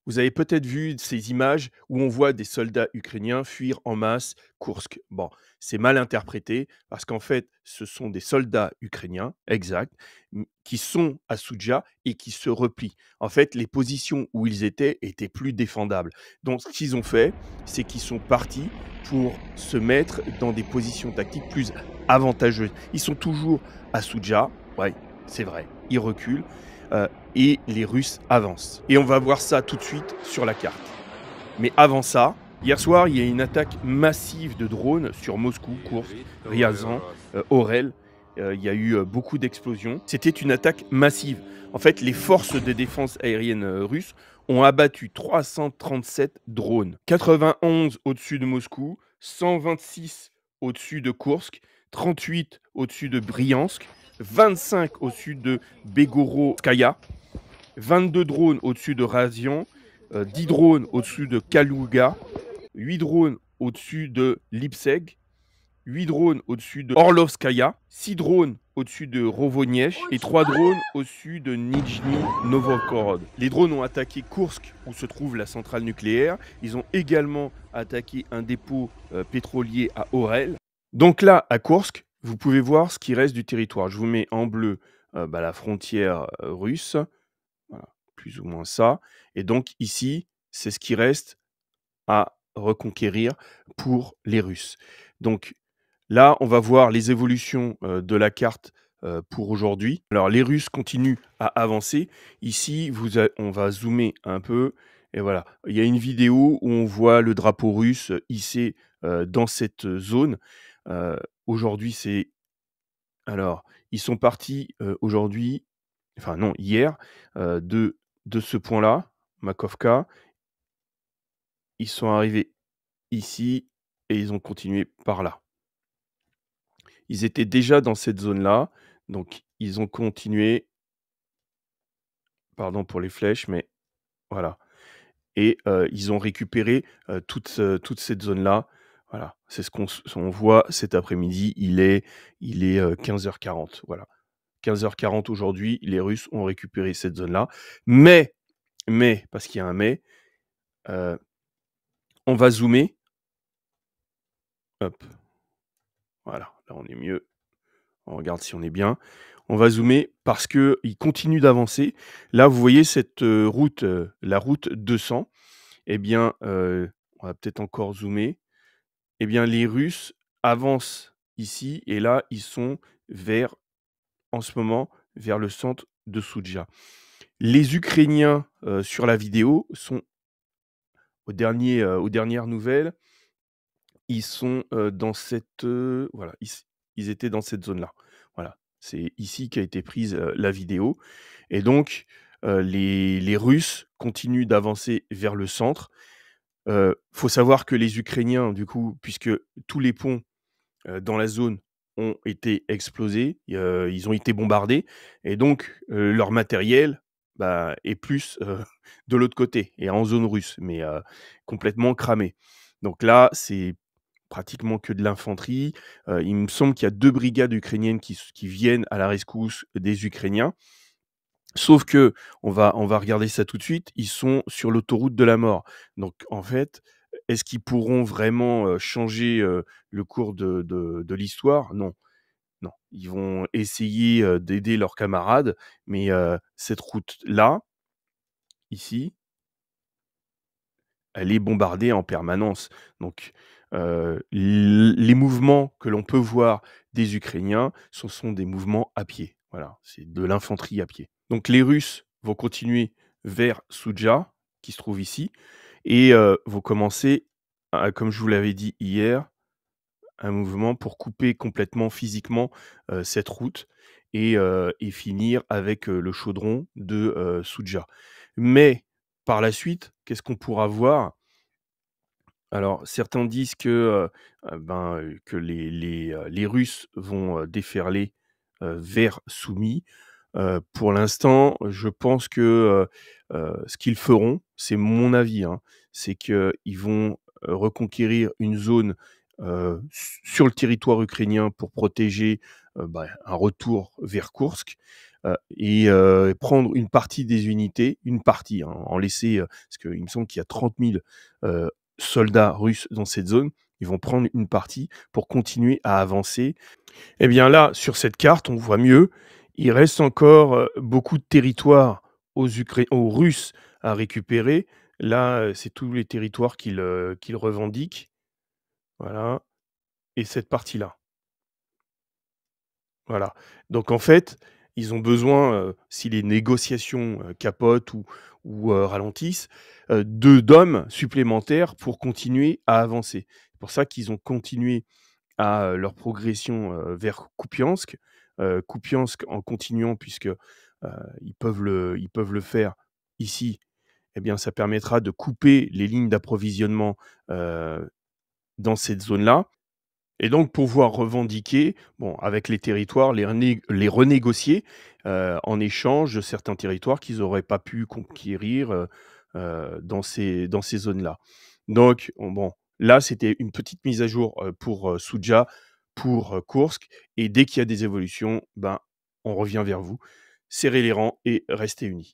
Vous avez peut-être vu ces images où on voit des soldats ukrainiens fuir en masse Koursk. Bon, c'est mal interprété parce qu'en fait, ce sont des soldats ukrainiens, exact, qui sont à Soudja et qui se replient. En fait, les positions où ils étaient plus défendables. Donc, ce qu'ils ont fait, c'est qu'ils sont partis pour se mettre dans des positions tactiques plus avantageuses. Ils sont toujours à Soudja, ouais, c'est vrai, ils reculent. euh, et les Russes avancent. Et on va voir ça tout de suite sur la carte. Mais avant ça, hier soir, il y a une attaque massive de drones sur Moscou, Koursk, Ryazan, Orel. Il y a eu beaucoup d'explosions. C'était une attaque massive. En fait, les forces de défense aérienne russes ont abattu 337 drones. 91 au-dessus de Moscou, 126 au-dessus de Koursk, 38 au-dessus de Bryansk, 25 au-dessus de Begorovskaya, 22 drones au-dessus de Razian, 10 drones au-dessus de Kalouga, 8 drones au-dessus de Lipseg, 8 drones au-dessus de Orlovskaya, 6 drones au-dessus de Rovoniech et 3 drones au-dessus de Nijni Novgorod. Les drones ont attaqué Koursk, où se trouve la centrale nucléaire. Ils ont également attaqué un dépôt pétrolier à Orel. Donc là, à Koursk, vous pouvez voir ce qui reste du territoire. Je vous mets en bleu la frontière russe. Voilà, plus ou moins ça. Et donc ici, c'est ce qui reste à reconquérir pour les Russes. Donc là, on va voir les évolutions de la carte pour aujourd'hui. Alors les Russes continuent à avancer. Ici, on va zoomer un peu. Et voilà, il y a une vidéo où on voit le drapeau russe hissé dans cette zone. Aujourd'hui, c'est... Alors, ils sont partis aujourd'hui, enfin non, hier, de ce point-là, Makovka. Ils sont arrivés ici et ils ont continué par là. Ils étaient déjà dans cette zone-là, donc ils ont continué, pardon pour les flèches, mais voilà. Et ils ont récupéré toute cette zone-là. Voilà, c'est ce on voit cet après-midi. Il est 15h40. Voilà, 15h40 aujourd'hui, les Russes ont récupéré cette zone-là. Mais, parce qu'il y a un mais, euh, on va zoomer. Hop, voilà, là on est mieux. On regarde si on est bien. On va zoomer parce qu'il continue d'avancer. Là, vous voyez cette route, la route 200. Eh bien, on va peut-être encore zoomer. Eh bien, les Russes avancent ici et là, ils sont en ce moment, vers le centre de Soudja. Les Ukrainiens, sur la vidéo, sont aux dernières nouvelles, ils sont dans cette, voilà, ils étaient dans cette zone-là. Voilà, c'est ici qu'a été prise la vidéo. Et donc, les Russes continuent d'avancer vers le centre. Faut savoir que les Ukrainiens, du coup, puisque tous les ponts dans la zone ont été explosés, ils ont été bombardés, et donc leur matériel est plus de l'autre côté et en zone russe, mais complètement cramé. Donc là, c'est pratiquement que de l'infanterie. Il me semble qu'il y a 2 brigades ukrainiennes qui viennent à la rescousse des Ukrainiens. Sauf que on va regarder ça tout de suite, ils sont sur l'autoroute de la mort. Donc en fait, est-ce qu'ils pourront vraiment changer le cours de l'histoire? Non, non. Ils vont essayer d'aider leurs camarades, mais cette route-là, ici, elle est bombardée en permanence. Donc, les mouvements que l'on peut voir des Ukrainiens, ce sont des mouvements à pied. Voilà, c'est de l'infanterie à pied. Donc les Russes vont continuer vers Soudja, qui se trouve ici, et vont commencer, comme je vous l'avais dit hier, un mouvement pour couper complètement physiquement cette route et finir avec le chaudron de Soudja. Mais par la suite, qu'est-ce qu'on pourra voir? Alors, certains disent que les Russes vont déferler vers Soumy. Pour l'instant, je pense que ce qu'ils feront, c'est mon avis, hein, c'est qu'ils vont reconquérir une zone sur le territoire ukrainien pour protéger un retour vers Koursk. prendre une partie des unités, une partie, hein, en laisser, parce qu'il me semble qu'il y a 30 000 heu, soldats russes dans cette zone. Ils vont prendre une partie pour continuer à avancer. Eh bien là, sur cette carte, on voit mieux, il reste encore, beaucoup de territoires aux Russes à récupérer. Là, c'est tous les territoires qu'ils revendiquent, voilà, et cette partie-là. Voilà. Donc en fait, ils ont besoin, si les négociations, capotent ou ralentissent, d'hommes supplémentaires pour continuer à avancer. C'est pour ça qu'ils ont continué leur progression, vers Kupiansk. Kupiansk en continuant puisque, ils peuvent le faire ici, eh bien ça permettra de couper les lignes d'approvisionnement, heu, dans cette zone-là. Et donc pouvoir revendiquer, bon, avec les territoires, les renégocier, en échange de certains territoires qu'ils n'auraient pas pu conquérir, dans ces zones-là. Donc bon, là, c'était une petite mise à jour, pour, Souzdja, pour, Koursk, et dès qu'il y a des évolutions, ben, on revient vers vous. Serrez les rangs et restez unis.